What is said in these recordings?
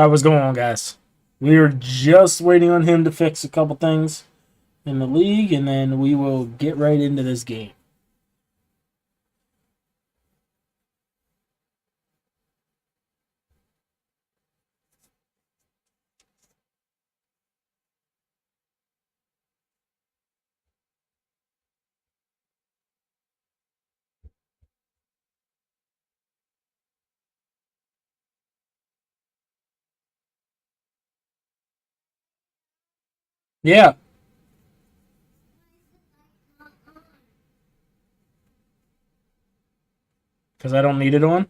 What's going on, guys? We are just waiting on him to fix a couple things in the league, and then we will get right into this game. Yeah, because I don't need it on.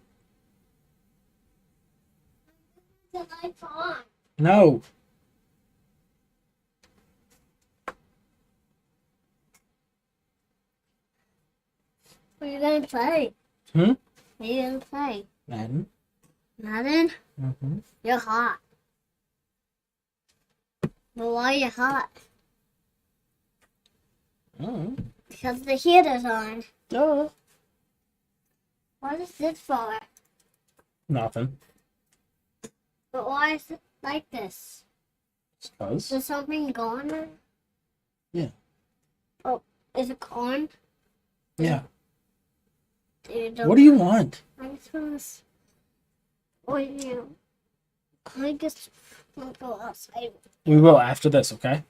The lights on. No. What are you gonna play? Hmm? What are you gonna play? Madden. Nothing? Mm-hmm. You're hot. But why are you hot? Oh. Because the heater's on. Duh. What is this for? Nothing. But why is it like this? It's because. Is there something going on? Yeah. Oh, is it on? Yeah. Dude, What do you want? I just want to. What do you? I just want to go outside. We will after this, okay?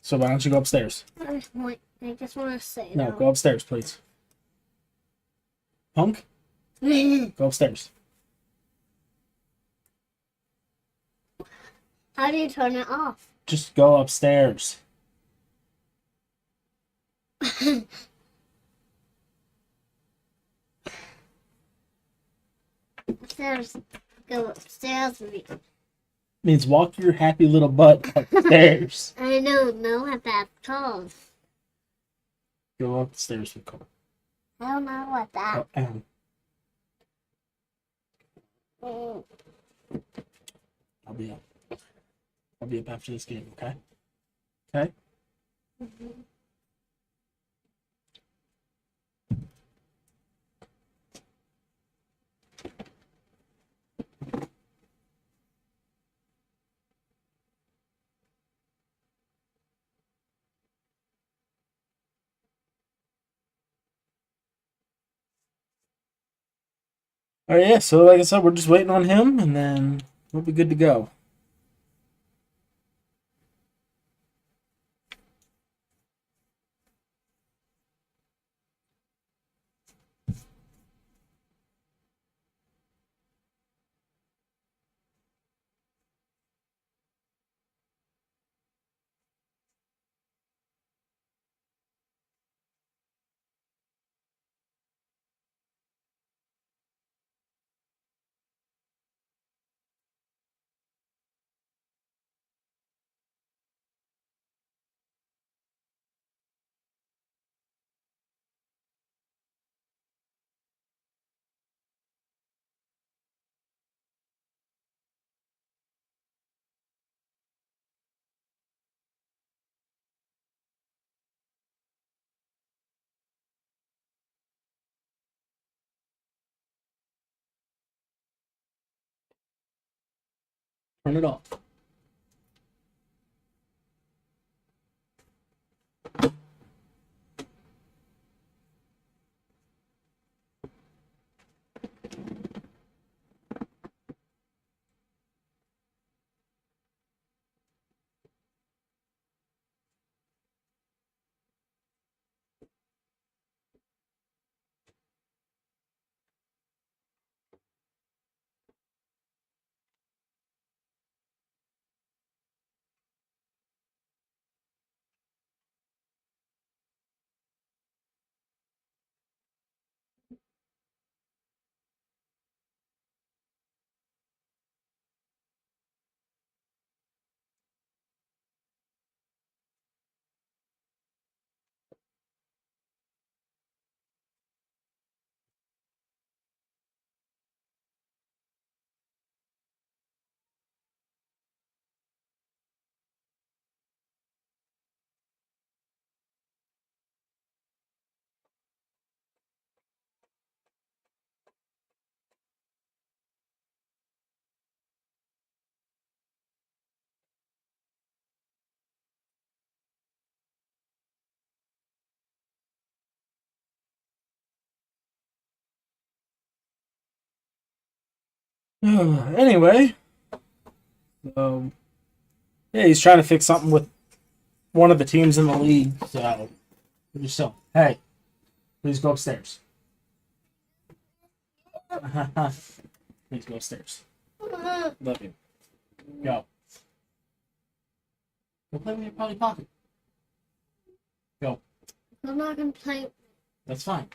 So why don't you go upstairs? I just want to say No, go upstairs, please. Punk, go upstairs. How do you turn it off? Just go upstairs. Upstairs. Go upstairs with me. Means walk your happy little butt upstairs. I don't know what that's called. Go upstairs, Nicole. I don't know what that. I'll be up. I'll be up after this game, okay? Okay? Mm-hmm. All right, yeah, so like I said, we're just waiting on him, and then we'll be good to go. Turn it off. Anyway, so yeah, he's trying to fix something with one of the teams in the league. So, hey, please go upstairs. Please go upstairs. Love you. Go. Go play with your Polly Pocket. Go. I'm not gonna play. That's fine.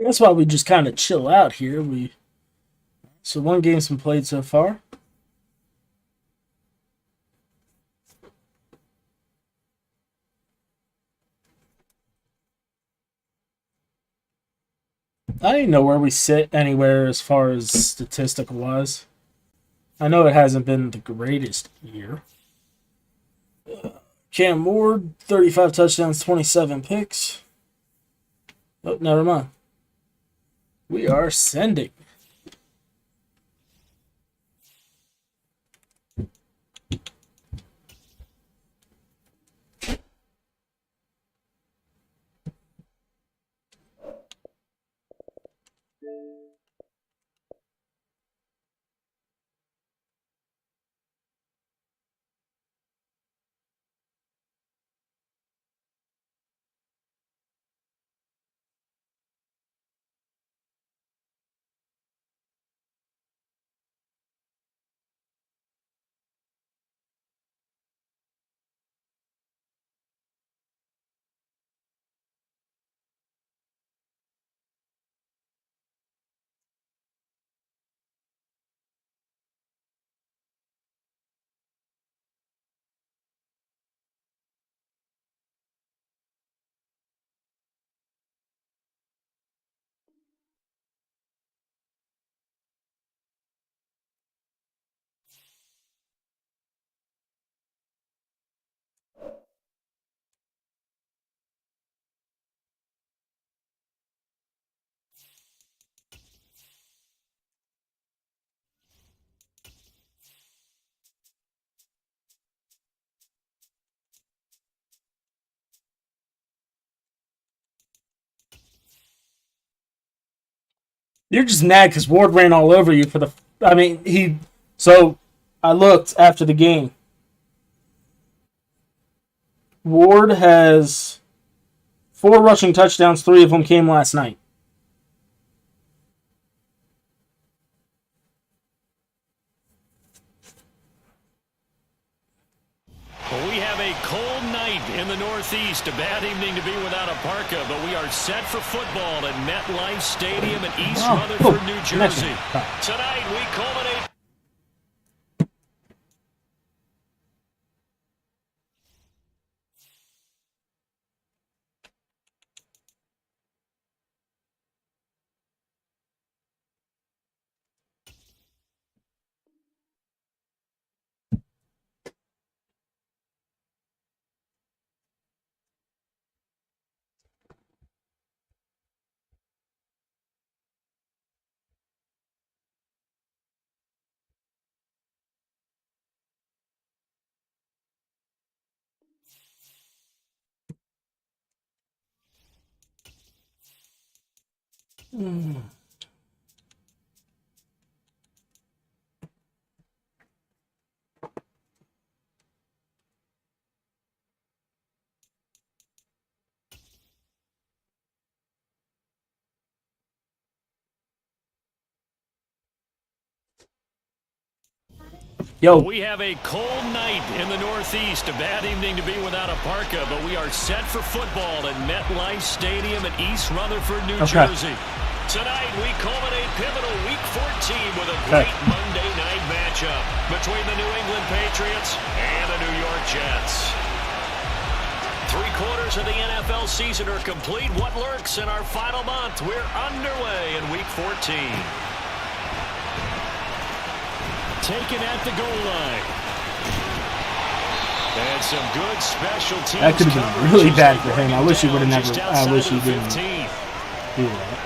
That's why we just kind of chill out here. So one game's been played so far. I didn't know where we sit anywhere as far as statistical wise. I know it hasn't been the greatest year. Cam Ward, 35 touchdowns, 27 picks. Oh, never mind. We are sending. You're just mad because Ward ran all over you for the. I mean, he. So I looked after the game. Ward has 4 rushing touchdowns. 3 of them came last night. We have a cold night in the Northeast. A bad evening to be without a parka, but we are set for football at MetLife Stadium in East Rutherford, New Jersey. Tonight we culminate. Yo. We have a cold night in the Northeast. A bad evening to be without a parka, but we are set for football at MetLife Stadium in East Rutherford, New Jersey. Tonight we culminate pivotal Week 14 with a great Monday night matchup between the New England Patriots and the New York Jets. 3/4 of the NFL season are complete. What lurks in our final month? We're underway in Week 14. Taken at the goal line. And some good special teams. That could have been really bad for him. I wish he would have never. I wish he didn't do that.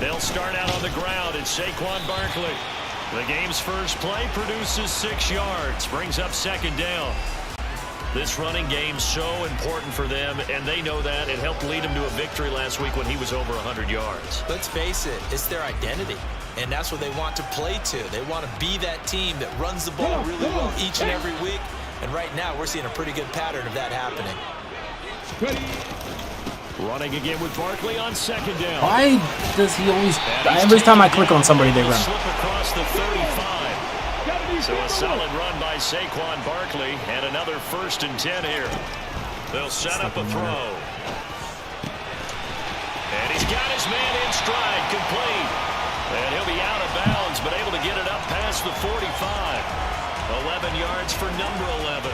They'll start out on the ground, and Saquon Barkley. The game's first play produces 6 yards, brings up second down. This running game's so important for them, and they know that. It helped lead them to a victory last week when he was over 100 yards. Let's face it, it's their identity, and that's what they want to play to. They want to be that team that runs the ball really well each and every week, and right now we're seeing a pretty good pattern of that happening. Running again with Barkley on second down. Why does he always... Every time I click on somebody, they run. Slip across the 35. So a solid run by Saquon Barkley, and another 1st and 10 here. They'll set up a throw. And he's got his man in stride, complete. And he'll be out of bounds, but able to get it up past the 45. 11 yards for number 11.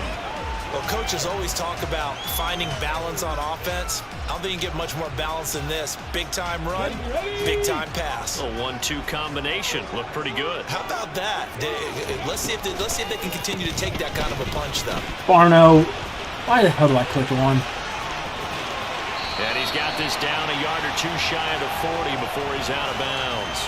Well, coaches always talk about finding balance on offense. I don't think you can get much more balance than this. Big-time run, big-time pass. A 1-2 combination. Looked pretty good. How about that? Let's see if they can continue to take that kind of a punch, though. Barno, why the hell do I click one? And he's got this down a yard or two shy of the 40 before he's out of bounds.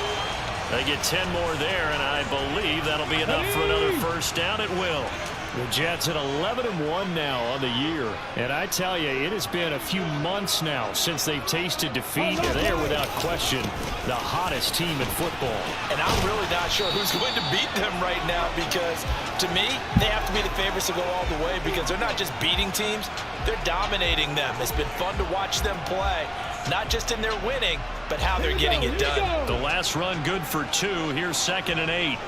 They get 10 more there, and I believe that'll be enough for another first down. It will. The Jets at 11-1 now on the year. And I tell you, it has been a few months now since they've tasted defeat, and they are without question the hottest team in football. And I'm really not sure who's going to beat them right now, because to me, they have to be the favorites to go all the way, because they're not just beating teams, they're dominating them. It's been fun to watch them play, not just in their winning, but how they're getting it done. The last run good for 2. Here's 2nd and 8.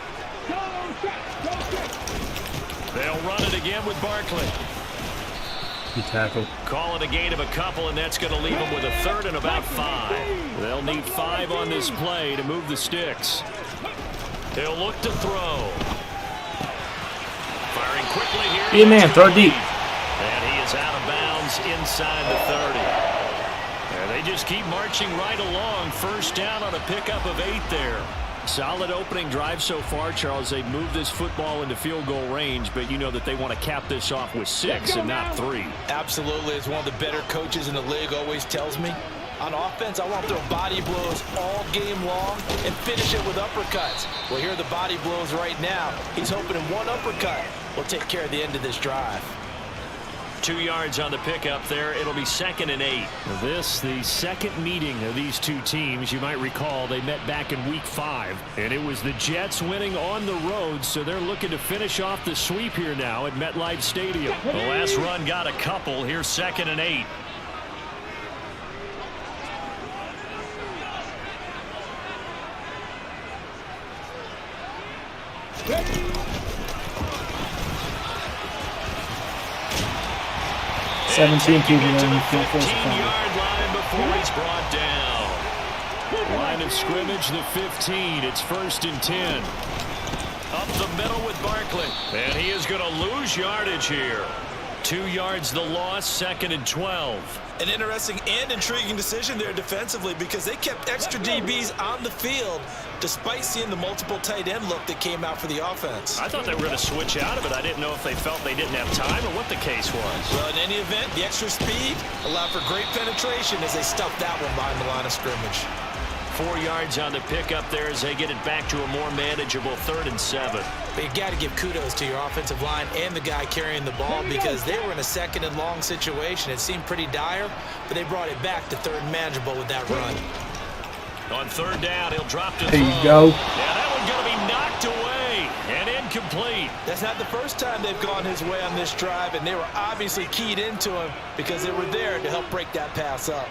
They'll run it again with Barkley. He tackled. Call it a gain of a couple, and that's going to leave them with a 3rd and about 5. They'll need 5 on this play to move the sticks. He'll look to throw. Firing quickly here. Be a man, throw it deep. And he is out of bounds inside the 30. And they just keep marching right along. First down on a pickup of 8 there. Solid opening drive so far, Charles. They've moved this football into field goal range, but you know that they want to cap this off with 6 and not 3. Absolutely. As one of the better coaches in the league always tells me, on offense, I want to throw body blows all game long and finish it with uppercuts. Well, here are the body blows right now. He's hoping in one uppercut will take care of the end of this drive. 2 yards on the pickup there. It'll be 2nd and 8. This, the second meeting of these two teams. You might recall they met back in week 5, and it was the Jets winning on the road, so they're looking to finish off the sweep here now at MetLife Stadium. The last run got a couple. Here's 2nd and 8. $17 people to the in the field. 15-yard line before he's brought down. Line of scrimmage, the 15. It's 1st and 10. Up the middle with Barkley. And he is going to lose yardage here. 2 yards the loss, 2nd and 12. An interesting and intriguing decision there defensively, because they kept extra DBs on the field despite seeing the multiple tight end look that came out for the offense. I thought they were going to switch out of it. I didn't know if they felt they didn't have time or what the case was. Well, in any event, the extra speed allowed for great penetration as they stuffed that one behind the line of scrimmage. 4 yards on the pickup there as they get it back to a more manageable 3rd and 7. But you got to give kudos to your offensive line and the guy carrying the ball, because they were in a 2nd and long situation. It seemed pretty dire, but they brought it back to 3rd and manageable with that run. On 3rd down, he'll drop to throw. There you go. Yeah, that one's going to be knocked away and incomplete. That's not the first time they've gone his way on this drive, and they were obviously keyed into him because they were there to help break that pass up.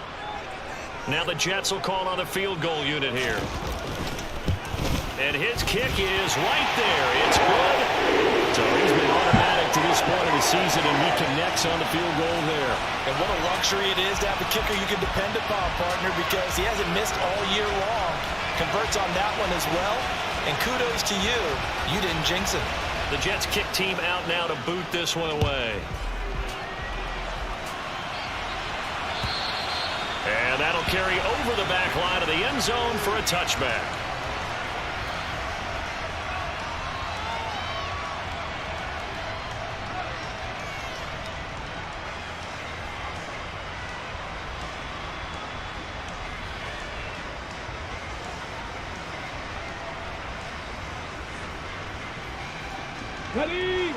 Now the Jets will call on a field goal unit here. And his kick is right there. It's good. So he's been automatic to this point of the season, and he connects on the field goal there. And what a luxury it is to have a kicker you can depend upon, partner, because he hasn't missed all year long. Converts on that one as well. And kudos to you. You didn't jinx him. The Jets kick team out now to boot this one away. And that'll carry over the back line of the end zone for a touchback. Ready?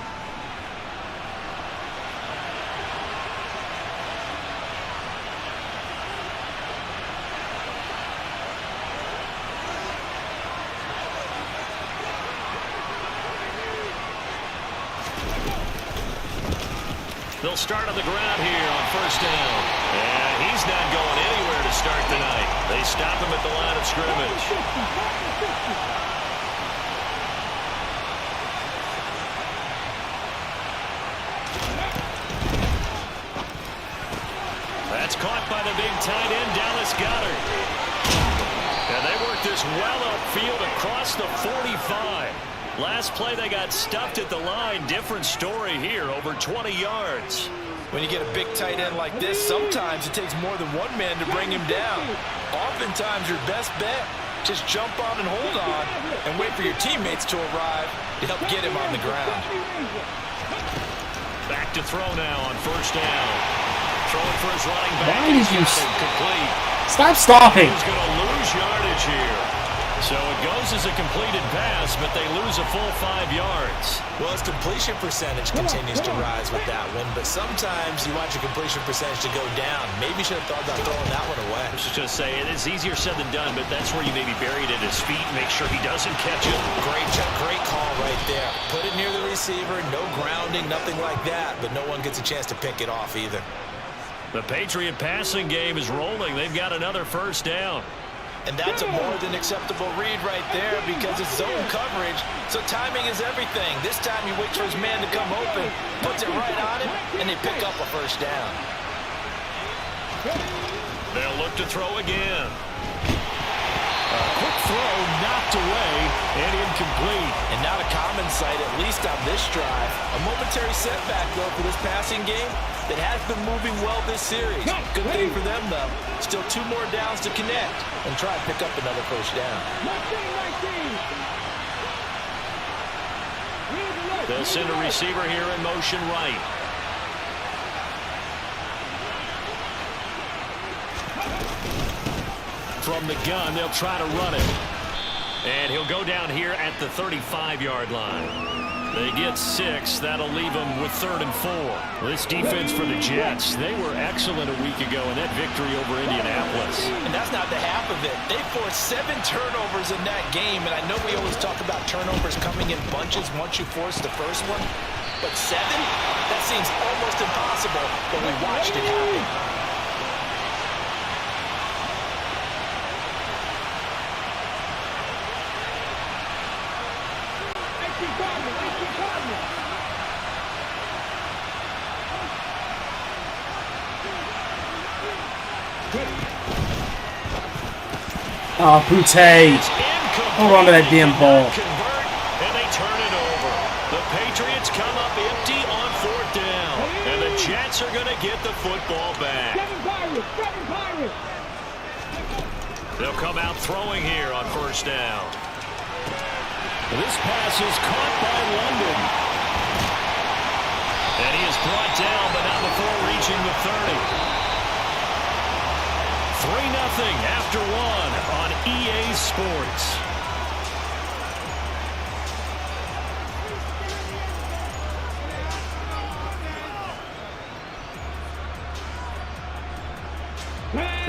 They'll start on the ground here on first down. And he's not going anywhere to start tonight. They stop him at the line of scrimmage. That's caught by the big tight end, Dallas Goedert. And they work this well upfield across the 45. Last play, they got stuffed at the line. Different story here, over 20 yards. When you get a big tight end like this, sometimes it takes more than one man to bring him down. Oftentimes, your best bet, just jump on and hold on and wait for your teammates to arrive to help get him on the ground. Back to throw now on first down. Throwing for his running back. Why did you complete? stop stopping? He's going to lose yardage here. So it goes as a completed pass, but they lose a full 5 yards. Well, his completion percentage continues to rise with that one, but sometimes you want your completion percentage to go down. Maybe you should have thought about throwing that one away. I was just going to say, it is easier said than done, but that's where you maybe bury it at his feet and make sure he doesn't catch it. Great job, great call right there. Put it near the receiver, no grounding, nothing like that, but no one gets a chance to pick it off either. The Patriot passing game is rolling. They've got another first down. And that's a more than acceptable read right there because it's zone coverage, so timing is everything. This time he waits for his man to come open, puts it right on him, and they pick up a first down. They'll look to throw again. A quick throw knocked away and incomplete. And not a common sight, at least on this drive. A momentary setback, though, for this passing game that has been moving well this series. Good thing for them, though. Still 2 more downs to connect and try to pick up another first down. They'll send a receiver here in motion right. From the gun, they'll try to run it. And he'll go down here at the 35-yard line. They get 6. That'll leave them with 3rd and 4. This defense for the Jets, they were excellent a week ago in that victory over Indianapolis. And that's not the half of it. They forced 7 turnovers in that game, and I know we always talk about turnovers coming in bunches once you force the first one, but 7? That seems almost impossible when we watched it happen. Oh, Boutte. Hold on to that damn ball. And they turn it over. The Patriots come up empty on 4th down. And the Jets are going to get the football back. They'll come out throwing here on first down. This pass is caught by London. And he is brought down, but not before reaching the 30. 3-0 after 1 on EA Sports.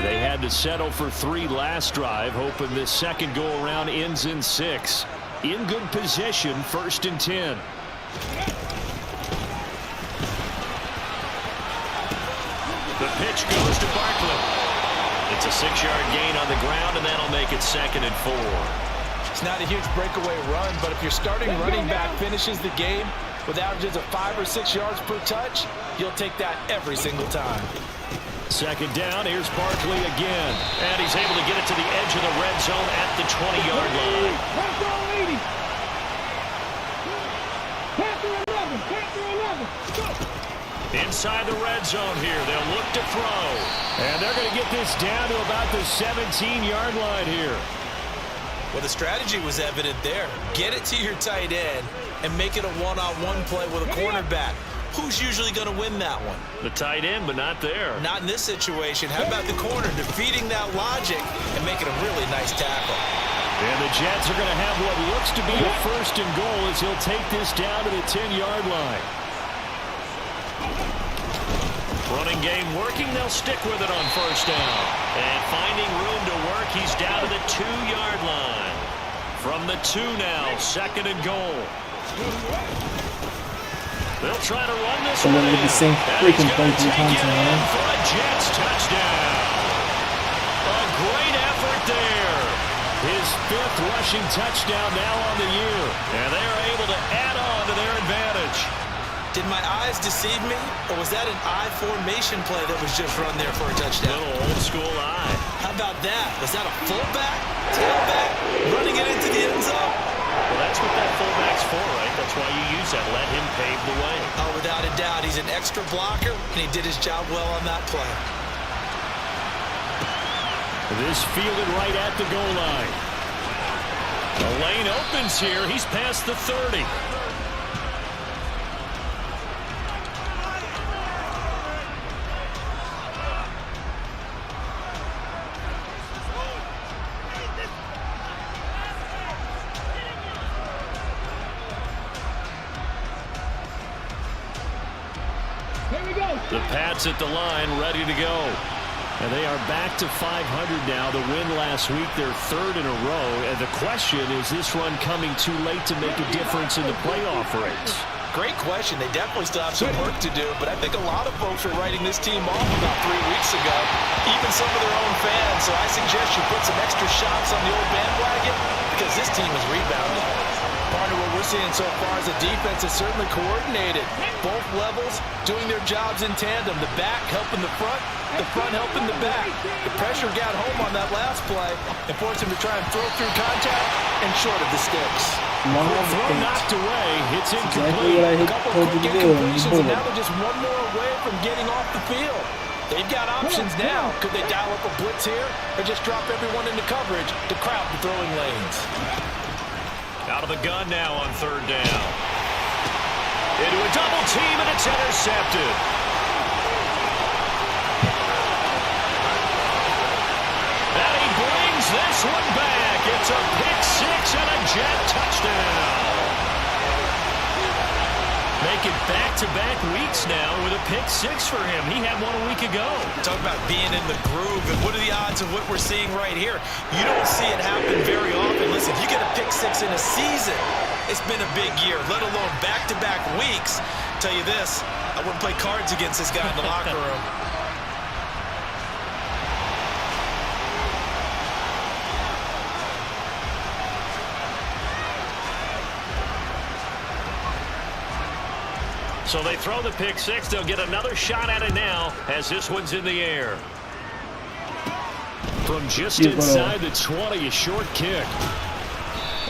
They had to settle for 3 last drive, hoping this second go-around ends in 6. In good position, 1st and 10. The pitch goes to Barkley. It's a 6-yard gain on the ground, and that'll make it 2nd and 4. It's not a huge breakaway run, but if your starting running back finishes the game, with averages of 5 or 6 yards per touch, you'll take that every single time. Second down, here's Barkley again. And he's able to get it to the edge of the red zone at the 20-yard line. Inside the red zone here, they'll look to throw. And they're going to get this down to about the 17-yard line here. Well, the strategy was evident there. Get it to your tight end and make it a one-on-one play with a cornerback. Who's usually going to win that one? The tight end, but not there. Not in this situation. How about the corner defeating that logic and making a really nice tackle? And the Jets are going to have what looks to be a first and goal as he'll take this down to the 10-yard line. Running game working, they'll stick with it on first down. And finding room to work, he's down to the 2-yard line. From the 2 now, second and goal. They'll try to run this one in. The same freaking play 3 times in a row. For a Jets touchdown. A great effort there. His 5th rushing touchdown now on the year. And they are able to add on to their advantage. Did my eyes deceive me, or was that an I formation play that was just run there for a touchdown? Little old school eye. How about that? Was that a fullback, tailback, running it into the end zone? Well, that's what that fullback's for, right? That's why you use that. Let him pave the way. Oh, without a doubt. He's an extra blocker, and he did his job well on that play. This fielded right at the goal line. The lane opens here. He's past the 30. The Pats at the line, ready to go. And they are back to 500 now. The win last week, their 3rd in a row. And the question, is this run coming too late to make a difference in the playoff race? Great question. They definitely still have some work to do, but I think a lot of folks were writing this team off about 3 weeks ago, even some of their own fans. So I suggest you put some extra shots on the old bandwagon because this team is rebounding. Part of what we're seeing so far is the defense is certainly coordinated. Both levels doing their jobs in tandem. The back helping the front helping the back. The pressure got home on that last play and forced him to try and throw through contact and short of the sticks. Throw knocked away. It's Exactly incomplete. what I A couple told you quick to do. incompletions, and now they're just one more away from getting off the field. They've got options now. Could they dial up a blitz here or just drop everyone into coverage to crowd the throwing lanes? Out of the gun now on 3rd down. Into a double team, and it's intercepted. And he brings this one back. It's a pick 6 and a Jet touchdown. Making back-to-back weeks now with a pick 6 for him. He had one a week ago. Talk about being in the groove, and what are the odds of what we're seeing right here? You don't see it happen very often. Listen, if you get a pick 6 in a season, it's been a big year, let alone back-to-back weeks. Tell you this, I wouldn't play cards against this guy in the locker room. So they throw the pick 6. They'll get another shot at it now as this one's in the air. From just inside the 20, a short kick.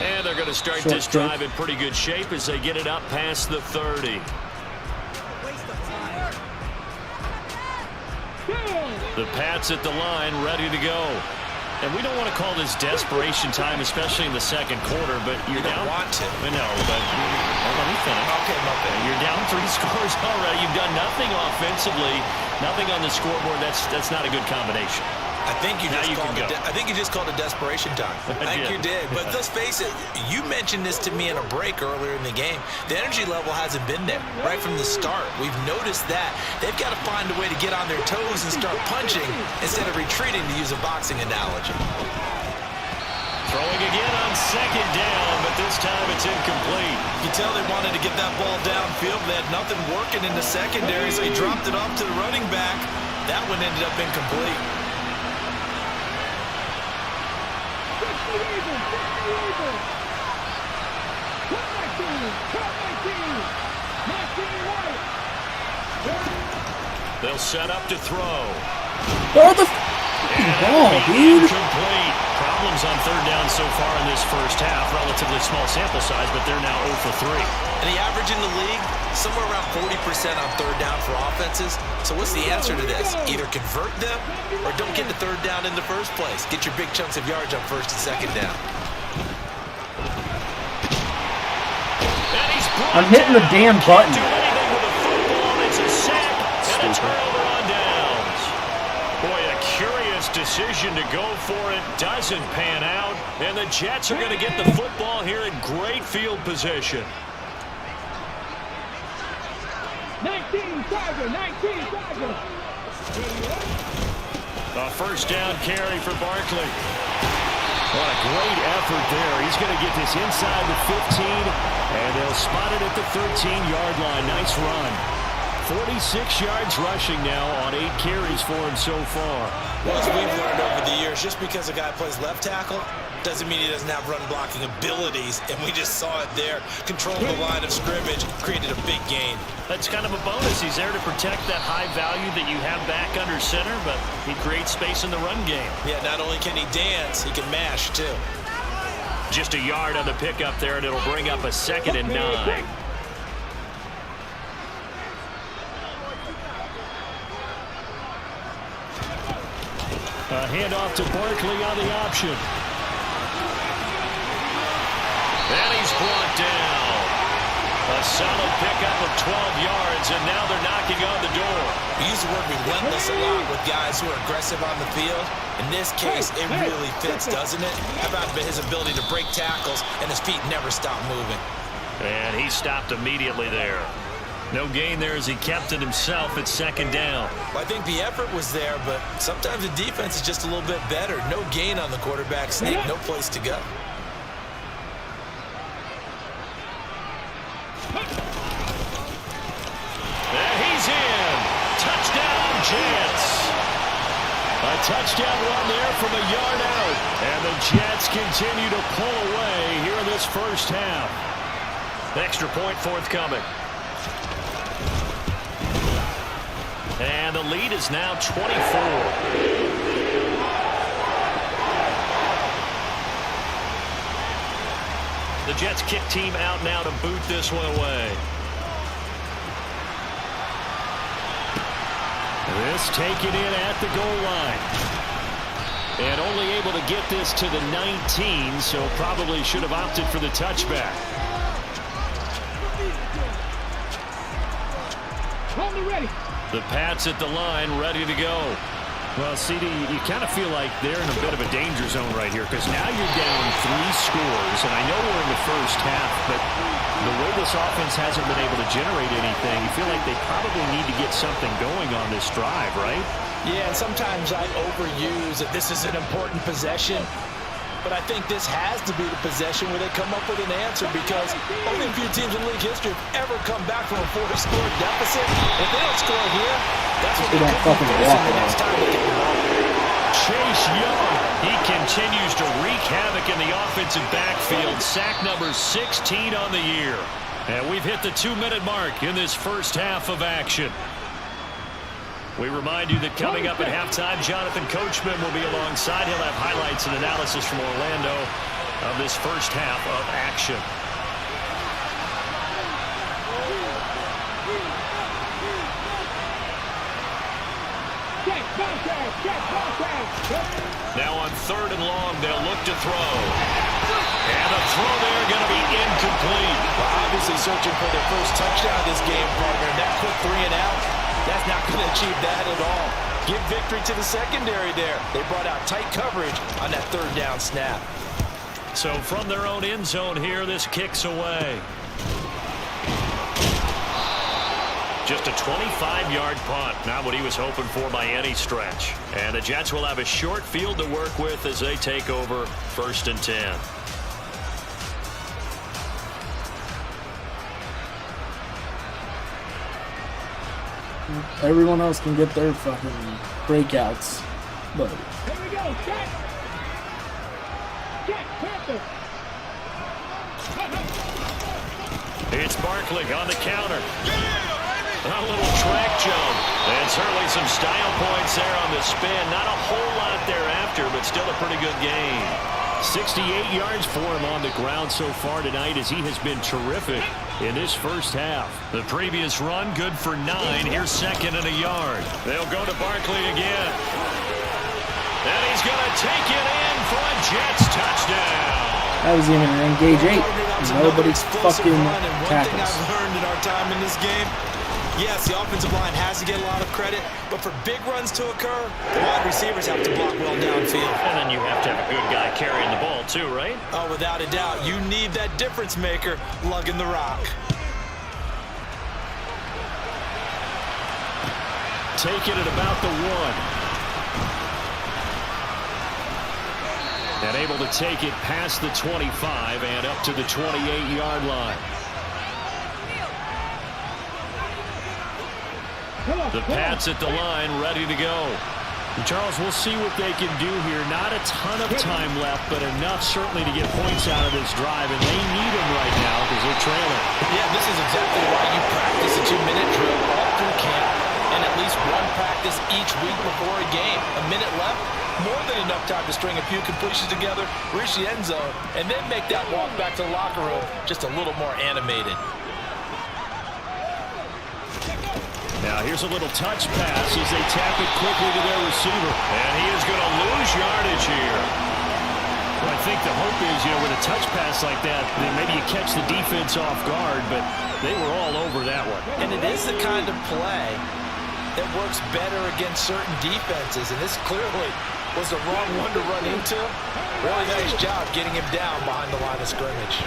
And they're going to start this drive in pretty good shape as they get it up past the 30. The Pats at the line, ready to go. And we don't want to call this desperation time, especially in the second quarter, but you're down. You don't want to. No, but let me finish. Okay, You're down 3 scores already. You've done nothing offensively, nothing on the scoreboard. That's not a good combination. I think you just called it desperation time. I think you did. But let's face it, you mentioned this to me in a break earlier in the game. The energy level hasn't been there right from the start. We've noticed that. They've got to find a way to get on their toes and start punching instead of retreating, to use a boxing analogy. Throwing again on 2nd down, but this time it's incomplete. You tell they wanted to get that ball downfield. They had nothing working in the secondary, so he dropped it off to the running back. That one ended up incomplete. They'll set up to throw. Throw the ball, dude. Incomplete. Problems on third down so far in this first half. Relatively small sample size, but they're now 0 for 3. And the average in the league, somewhere around 40% on third down for offenses. So what's the answer to this? Either convert them or don't get the third down in the first place. Get your big chunks of yards on first and second down. I'm hitting the damn button. Do anything with a football. It's a sack and a turnover on downs. Boy, a curious decision to go for it. Doesn't pan out. And the Jets are going to get the football here in great field position. 19 Tiger, 19 Tiger. A first down carry for Barkley. What a great effort there. He's going to get this inside the 15, and they'll spot it at the 13-yard line. Nice run. 46 yards rushing now on 8 carries for him so far. Well, as we've learned over the years, just because a guy plays left tackle doesn't mean he doesn't have run blocking abilities, and we just saw it there. Controlled the line of scrimmage, created a big gain. That's kind of a bonus. He's there to protect that high value that you have back under center, but he creates space in the run game. Yeah, not only can he dance, he can mash, too. Just a yard on the pickup there, and it'll bring up a 2nd and 9. A handoff to Barkley on the option. And he's brought down. A solid pickup of 12 yards, and now they're knocking on the door. We use the word relentless a lot with guys who are aggressive on the field. In this case, it really fits, doesn't it? How about his ability to break tackles, and his feet never stop moving? And he stopped immediately there. No gain there as he kept it himself at 2nd down. Well, I think the effort was there, but sometimes the defense is just a little bit better. No gain on the quarterback sneak, no place to go. And he's in. Touchdown, Jets. A touchdown run there from a yard out. And the Jets continue to pull away here in this first half. Extra point forthcoming. And the lead is now 24. The Jets kick team out now to boot this one away. This taken in at the goal line. And only able to get this to the 19, so probably should have opted for the touchback. Ready. The Pats at the line, ready to go. Well, CD, you kind of feel like they're in a bit of a danger zone right here because now you're down 3 scores, and I know we're in the first half, but the way this offense hasn't been able to generate anything, you feel like they probably need to get something going on this drive, right? Yeah, and sometimes I overuse that this is an important possession. But I think this has to be the possession where they come up with an answer because only a few teams in league history have ever come back from a 4-score deficit. If they don't score here, that's what they don't fucking walk the next time they get the ball. Chase Young, he continues to wreak havoc in the offensive backfield. Sack number 16 on the year. And we've hit the 2-minute mark in this first half of action. We remind you that coming up at halftime, Jonathan Coachman will be alongside. He'll have highlights and analysis from Orlando of this first half of action. Now on 3rd and long, they'll look to throw. And the throw there going to be incomplete. Well, obviously searching for their first touchdown this game, partner. That quick 3 and out. That's not going to achieve that at all. Give victory to the secondary there. They brought out tight coverage on that 3rd down snap. So from their own end zone here, this kicks away. Just a 25-yard punt. Not what he was hoping for by any stretch. And the Jets will have a short field to work with as they take over 1st and 10. Everyone else can get their fucking breakouts, but Here we go. Check. Check. Panther. It's Barkley on the counter. A little track jump. And certainly some style points there on the spin. Not a whole lot thereafter, but still a pretty good game. 68 yards for him on the ground so far tonight as he has been terrific in this first half. The previous run, good for 9. Here's second and a yard. They'll go to Barkley again. And he's going to take it in for a Jets touchdown. That was even an engage 8. Nobody's fucking tackles. I've learned in our time in this game, yes, the offensive line has to get a lot of credit, but for big runs to occur, the wide receivers have to block well downfield. And then you have to have a good guy carrying the ball too, right? Oh, without a doubt. You need that difference maker lugging the rock. Take it at about the 1. And able to take it past the 25 and up to the 28-yard line. The Pats at the line, ready to go. Charles, we'll see what they can do here. Not a ton of time left, but enough certainly to get points out of this drive, and they need them right now because they're trailing. Yeah, this is exactly why you practice a 2-minute drill all through camp and at least one practice each week before a game. A minute left, more than enough time to string a few completions together, reach the end zone, and then make that walk back to the locker room just a little more animated. Now here's a little touch pass as they tap it quickly to their receiver. And he is going to lose yardage here. Well, I think the hope is, with a touch pass like that, then maybe you catch the defense off guard, but they were all over that one. And it is the kind of play that works better against certain defenses, and this clearly was the wrong one to run into. Really nice job getting him down behind the line of scrimmage.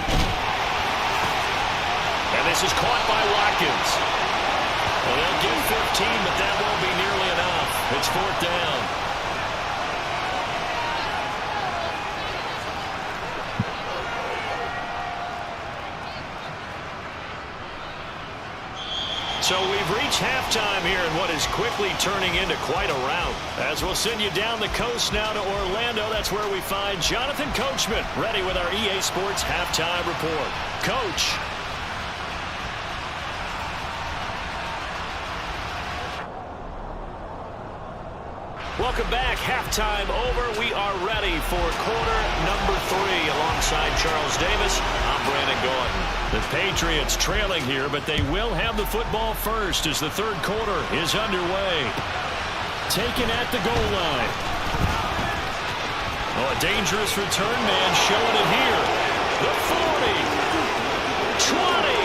And this is caught by Watkins. Well, they'll get 15, but that won't be nearly enough. It's 4th down. So we've reached halftime here in what is quickly turning into quite a rout. As we'll send you down the coast now to Orlando, that's where we find Jonathan Coachman, ready with our EA Sports Halftime Report. Coach. Welcome back. Halftime over. We are ready for quarter number 3 alongside Charles Davis. I'm Brandon Gordon. The Patriots trailing here, but they will have the football first as the third quarter is underway. Taken at the goal line. Oh, a dangerous return man showing it here. The 40. 20.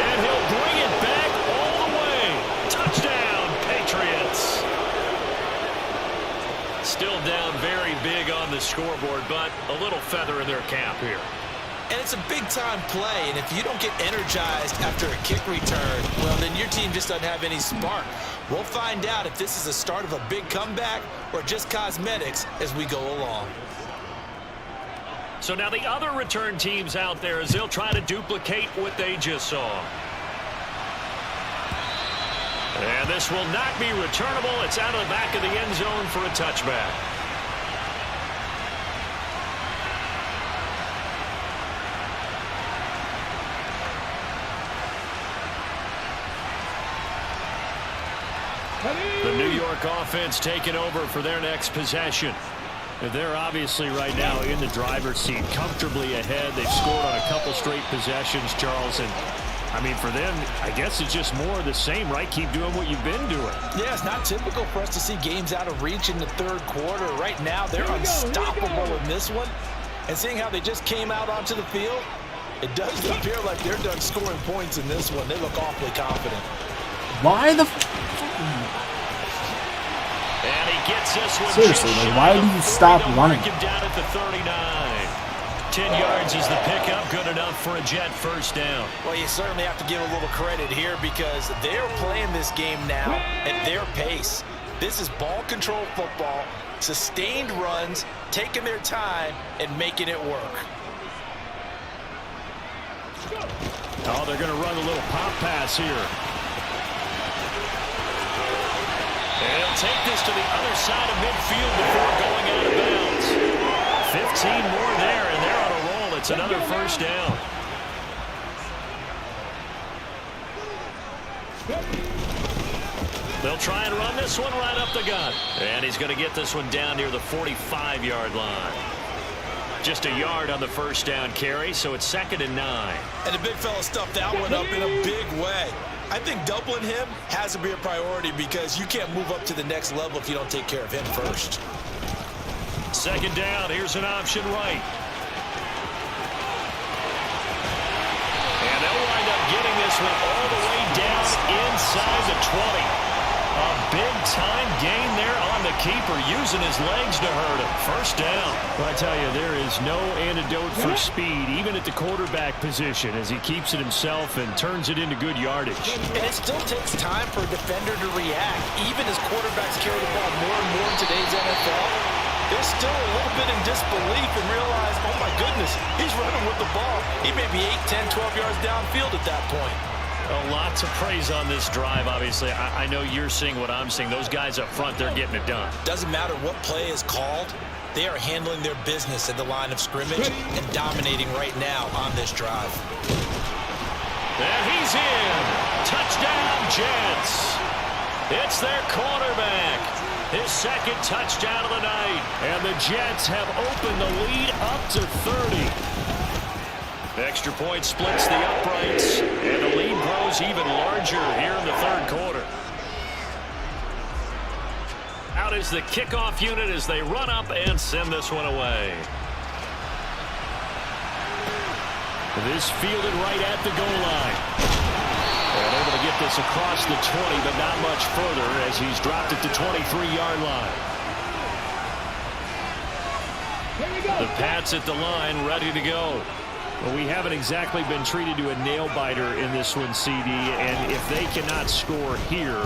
And he'll bring it back all the way. Touchdown, Patriots. Still down very big on the scoreboard, but a little feather in their cap here. And it's a big-time play, and if you don't get energized after a kick return, well, then your team just doesn't have any spark. We'll find out if this is the start of a big comeback or just cosmetics as we go along. So now the other return teams out there as they'll try to duplicate what they just saw. And this will not be returnable. It's out of the back of the end zone for a touchback. The New York offense taking over for their next possession. They're obviously right now in the driver's seat, comfortably ahead. They've scored on a couple straight possessions, Charles, and I mean, for them, I guess it's just more of the same, right? Keep doing what you've been doing. Yeah, it's not typical for us to see games out of reach in the third quarter. Right now, they're unstoppable in this one. And seeing how they just came out onto the field, it does appear like they're done scoring points in this one. They look awfully confident. Why the... And he gets this one. Seriously, like, why do you stop running? Him down at the 39. 10 yards is the pickup, good enough for a Jet first down. Well, you certainly have to give a little credit here because they're playing this game now at their pace. This is ball control football, sustained runs, taking their time, and making it work. Oh, they're going to run a little pop pass here. And he'll take this to the other side of midfield before going out of bounds. 15 more there, and they're on a roll. It's another first down. They'll try and run this one right up the gut. And he's going to get this one down near the 45-yard line. Just a yard on the first down carry, so it's 2nd and 9. And the big fella stuffed that one up in a big way. I think doubling him has to be a priority because you can't move up to the next level if you don't take care of him first. 2nd down, here's an option right. And they'll wind up getting this one all the way down inside the 20. A big-time gain there on the keeper, using his legs to hurt him. First down. Well, I tell you, there is no antidote for speed, even at the quarterback position, as he keeps it himself and turns it into good yardage. And it still takes time for a defender to react. Even as quarterbacks carry the ball more and more in today's NFL, they're still a little bit in disbelief and realize, oh my goodness, he's running with the ball. He may be 8, 10, 12 yards downfield at that point. Lots of praise on this drive, obviously. I know you're seeing what I'm seeing. Those guys up front, they're getting it done. Doesn't matter what play is called. They are handling their business at the line of scrimmage and dominating right now on this drive. And he's in. Touchdown, Jets. It's their quarterback. His 2nd touchdown of the night. And the Jets have opened the lead up to 30. Extra point splits the uprights, and the lead grows even larger here in the 3rd quarter. Out is the kickoff unit as they run up and send this one away. This fielded right at the goal line. And able to get this across the 20, but not much further as he's dropped it to 23-yard line. The Pats at the line, ready to go. Well, we haven't exactly been treated to a nail-biter in this one, CD, and if they cannot score here,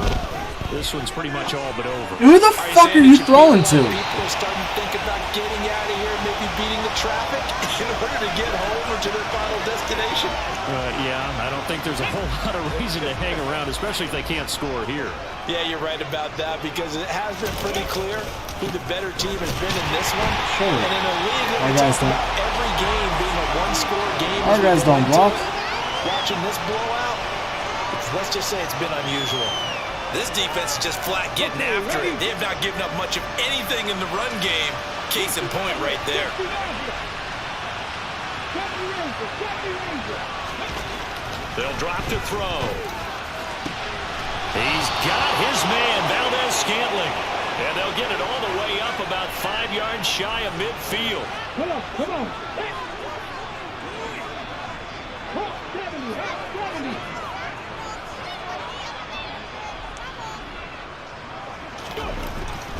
this one's pretty much all but over. Who the fuck are you throwing to? People are starting to think about getting out of here, maybe beating the traffic in order to get home or to their final destination. Yeah, I don't think there's a whole lot of reason to hang around, especially if they can't score here. Yeah, you're right about that because it has been pretty clear who the better team has been in this one. Sure. And in a league that Our we guys talk don't. about every game being a one-score game. Our guys don't block. Watching this blowout, let's just say it's been unusual. This defense is just flat getting after it. They have not given up much of anything in the run game. Case in point right there. They'll drop to throw. He's got his man, Valdez-Scantling. And they'll get it all the way up about 5 yards shy of midfield. Come on, come on. 70.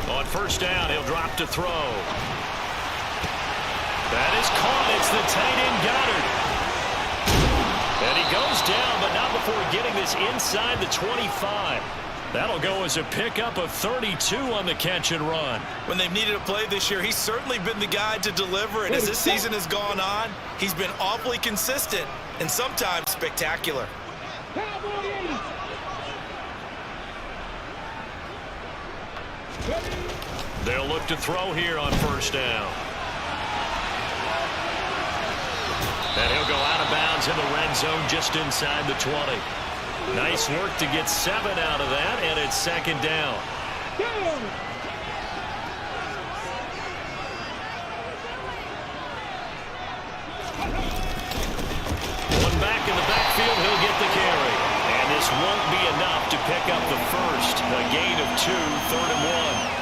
On first down, he'll drop to throw. That is caught. It's the tight end Goddard. And he goes down, but not before getting this inside the 25. That'll go as a pickup of 32 on the catch and run. When they've needed a play this year, he's certainly been the guy to deliver. And as this season has gone on, he's been awfully consistent and sometimes spectacular. They'll look to throw here on first down. And he'll go out of bounds in the red zone just inside the 20. Nice work to get 7 out of that, and it's 2nd down. One back in the backfield, he'll get the carry. And this won't be enough to pick up the first. A gain of 2, 3rd and 1.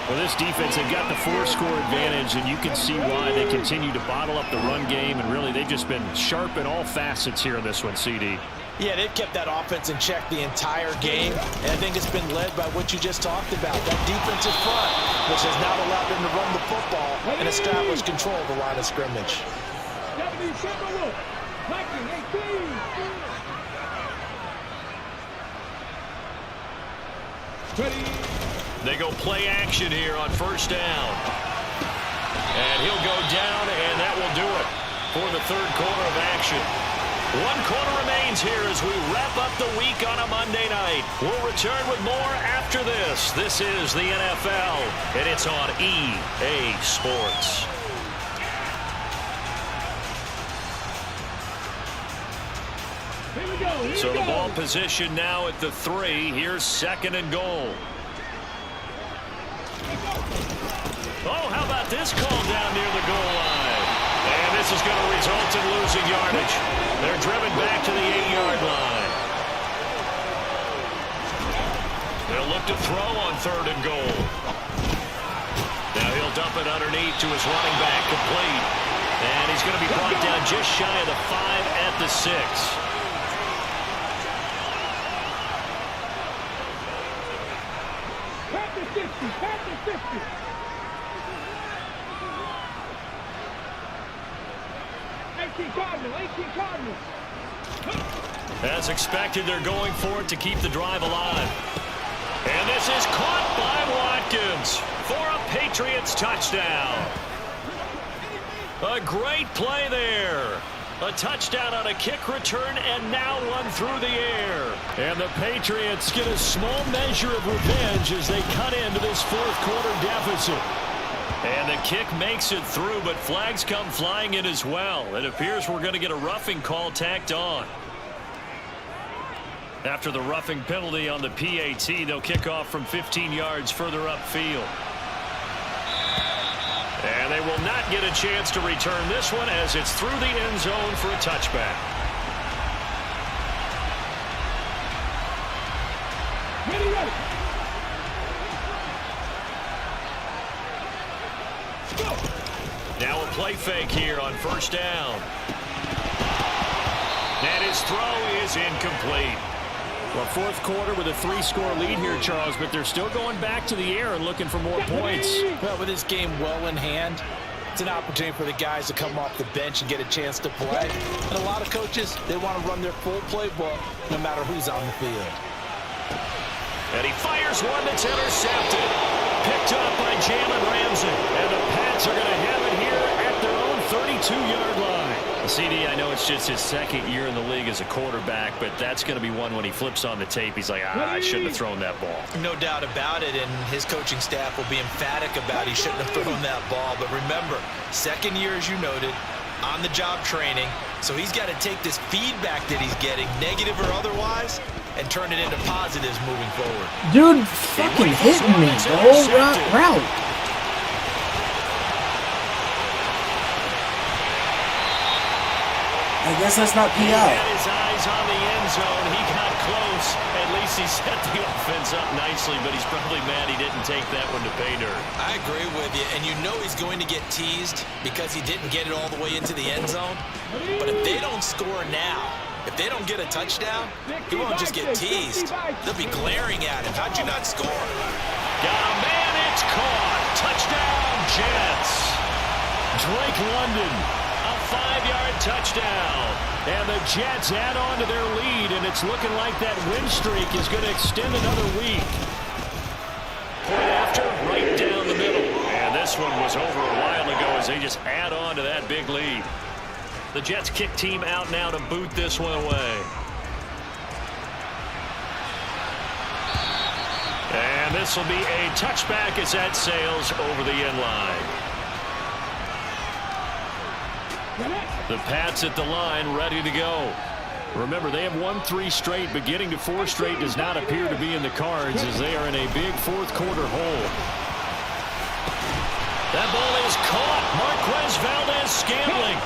Well, this defense, they've got the 4-score advantage, and you can see why they continue to bottle up the run game, and really they've just been sharp in all facets here in this one, CD. Yeah, they've kept that offense in check the entire game, and I think it's been led by what you just talked about, that defensive front, which has not allowed them to run the football and establish control of the line of scrimmage. They go play action here on first down. And he'll go down, and that will do it for the 3rd quarter of action. 1 quarter remains here as we wrap up the week on a Monday night. We'll return with more after this. This is the NFL, and it's on EA Sports. Here we go. So the ball position now at the 3. Here's 2nd and goal. Oh, how about this call down near the goal line? And this is going to result in losing yardage. They're driven back to the 8-yard line. They'll look to throw on 3rd and goal. Now he'll dump it underneath to his running back, complete. And he's going to be brought down just shy of the 5 at the 6. Pat the 50. Pat the 50. Cardinals. As expected, they're going for it to keep the drive alive. And this is caught by Watkins for a Patriots touchdown. A great play there. A touchdown on a kick return and now one through the air. And the Patriots get a small measure of revenge as they cut into this 4th quarter deficit. And the kick makes it through, but flags come flying in as well. It appears we're going to get a roughing call tacked on. After the roughing penalty on the PAT, they'll kick off from 15 yards further upfield. And they will not get a chance to return this one as it's through the end zone for a touchback. Ready. Now a play fake here on 1st down. And his throw is incomplete. Well, 4th quarter with a 3-score lead here, Charles, but they're still going back to the air and looking for more points. Well, with this game well in hand, it's an opportunity for the guys to come off the bench and get a chance to play. And a lot of coaches, they want to run their full playbook no matter who's on the field. And he fires one that's intercepted. Picked up by Jalen Ramsey. And the Pats are going to have it here at their own 32-yard line. CD, I know it's just his 2nd year in the league as a quarterback, but that's going to be one when he flips on the tape. He's like, I shouldn't have thrown that ball. No doubt about it, and his coaching staff will be emphatic about he shouldn't have thrown that ball. But remember, 2nd year, as you noted, on-the-job training. So he's got to take this feedback that he's getting, negative or otherwise, and turn it into positives moving forward. Dude, fucking hitting me the whole route. I guess that's not PI. He had his eyes on the end zone. He got close. At least he set the offense up nicely, but he's probably mad he didn't take that one to pay dirt. I agree with you, and you know he's going to get teased because he didn't get it all the way into the end zone. But if they don't score now, if they don't get a touchdown, he won't just get teased. They'll be glaring at him. How'd you not score? Got a man, it's caught. Touchdown, Jets. Drake London, a 5-yard touchdown. And the Jets add on to their lead, and it's looking like that win streak is going to extend another week. Point after, right down the middle. And this one was over a while ago as they just add on to that big lead. The Jets kick team out now to boot this one away. And this will be a touchback as that sails over the end line. The Pats at the line, ready to go. Remember, they have won 3 straight, but getting to 4 straight does not appear to be in the cards as they are in a big 4th quarter hole. That ball is caught. Marquez Valdez-Scantling.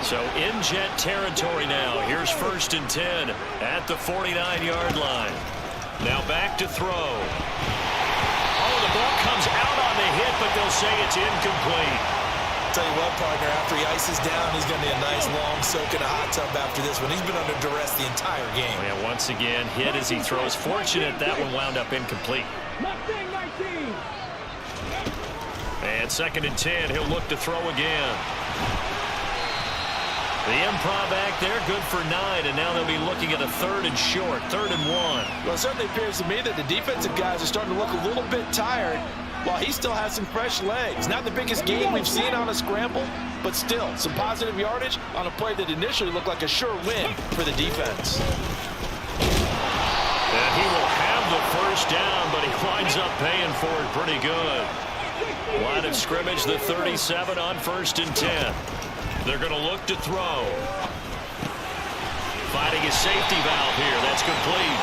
So in Jet territory now. Here's 1st and 10 at the 49-yard line. Now back to throw. Oh, the ball comes out on the hit, but they'll say it's incomplete. Tell you what, partner, after he ices down, he's going to need a nice long soak in a hot tub after this one. He's been under duress the entire game. Oh, yeah, once again, hit as he throws. Fortunate that one wound up incomplete. And 2nd and 10, he'll look to throw again. The improv back there, good for 9, and now they'll be looking at a 3rd and short, 3rd and 1. Well, it certainly appears to me that the defensive guys are starting to look a little bit tired while he still has some fresh legs. Not the biggest game we've seen on a scramble, but still some positive yardage on a play that initially looked like a sure win for the defense. And he will have the 1st down, but he winds up paying for it pretty good. Line of scrimmage, the 37 on 1st and 10. They're going to look to throw. finding his safety valve here. That's complete.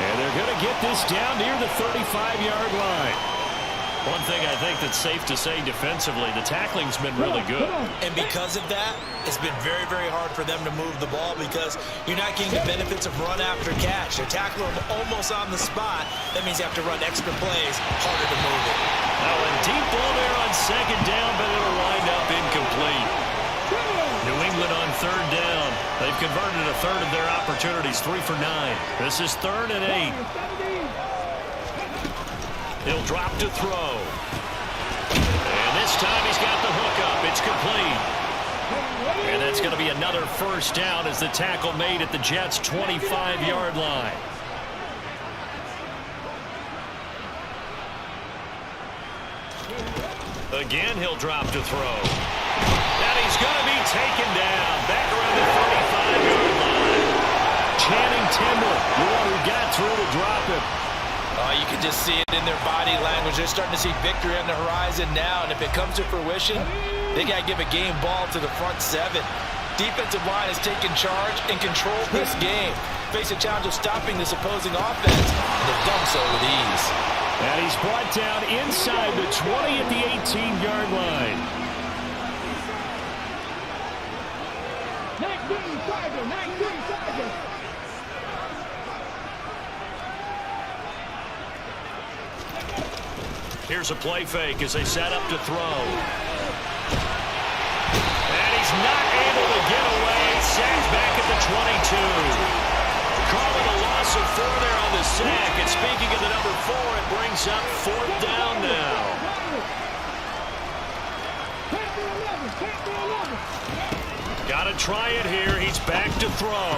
And they're going to get this down near the 35-yard line. One thing I think that's safe to say defensively, the tackling's been really good. And because of that, it's been very, very hard for them to move the ball because you're not getting the benefits of run after catch. They're tackling them almost on the spot. That means you have to run extra plays, harder to move it. Now a deep ball there on second down, but it'll wind up incomplete. New England on third down. They've converted a third of their opportunities, 3 for 9. This is 3rd and 8. He'll drop to throw. And this time he's got the hook up. It's complete. And that's going to be another first down as the tackle made at the Jets' 25-yard line. Again, he'll drop to throw. And he's going to be taken down. Back around the 35-yard line. Channing Tindall, the one who got through to drop him. You can just see it in their body language. They're starting to see victory on the horizon now, and if it comes to fruition, they got to give a game ball to the front 7. Defensive line has taken charge and controlled this game. Face a challenge of stopping this opposing offense, and they've done so with ease. And he's brought down inside the 20 at the 18-yard line. 19 Tigers. Here's a play fake as they set up to throw. And he's not able to get away. Sacked back at the 22. Calling a loss of 4 there on the sack. And speaking of the number 4, it brings up 4th down now. Got to try it here. He's back to throw.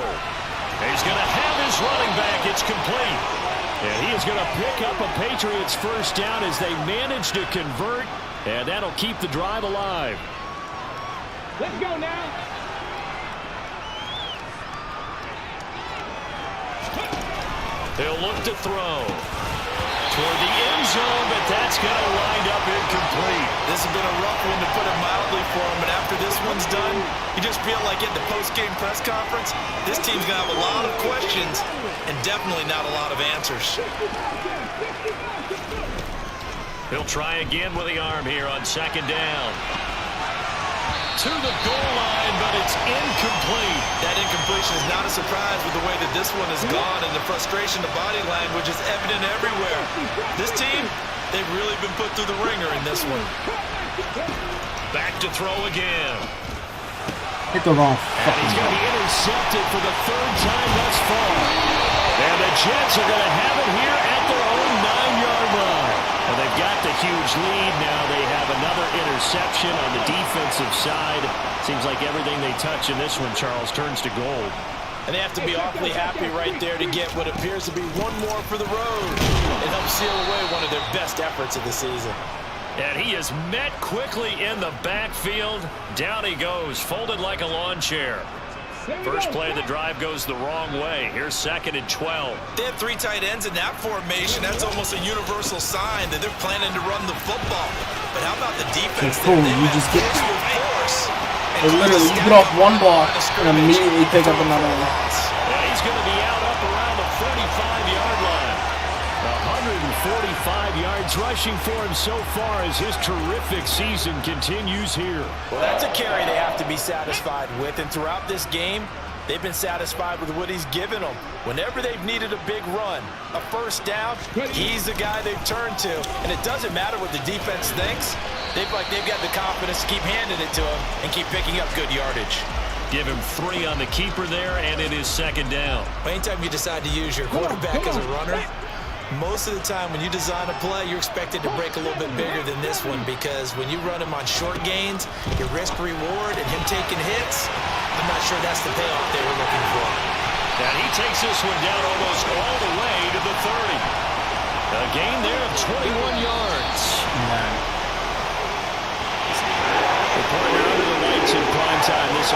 He's going to have his running back. It's complete. And he is going to pick up a Patriots first down as they manage to convert. And that'll keep the drive alive. Let's go now. They'll look to throw toward the end zone, but that's going to wind up incomplete. This has been a rough one, to put it mildly, for him, but after this one's done, you just feel like at the post-game press conference, this team's going to have a lot of questions and definitely not a lot of answers. He'll try again with the arm here on second down. To the goal line, but it's incomplete. That incompletion is not a surprise with the way that this one has gone, and the frustration, the body language is evident everywhere. This team, they've really been put through the ringer in this one. Back to throw again. Hit the wrong And he's going to be intercepted for the 3rd time thus far. And the Jets are going to have it here at their own 9-yard line. And they've got the huge lead now. They have another interception on the defensive side. Seems like everything they touch in this one, Charles, turns to gold. And they have to be awfully happy right there to get what appears to be one more for the road. It helps seal away one of their best efforts of the season. And he is met quickly in the backfield. Down he goes, folded like a lawn chair. First play of the drive goes the wrong way. Here's 2nd and 12. They have 3 tight ends in that formation. That's almost a universal sign that they're planning to run the football. But how about the defense? It's cool. You just get... Force. They literally, you get off one block and immediately pick up another one. Yeah, he's going to be out up around the 45-yard line. 145 yards rushing for him so far as his terrific season continues here. Well, that's a carry they have to be satisfied with, and throughout this game, they've been satisfied with what he's given them. Whenever they've needed a big run, a first down, he's the guy they've turned to, and it doesn't matter what the defense thinks. They've got the confidence to keep handing it to him and keep picking up good yardage. Give him 3 on the keeper there, and it is 2nd down. Anytime you decide to use your quarterback as a runner, most of the time when you design a play, you're expected to break a little bit bigger than this one, because when you run him on short gains, your risk reward and him taking hits, I'm not sure that's the payoff they were looking for. And he takes this one down almost all the way to the 30. A gain there of 21 yards. Nah. The partner under the lights in prime time this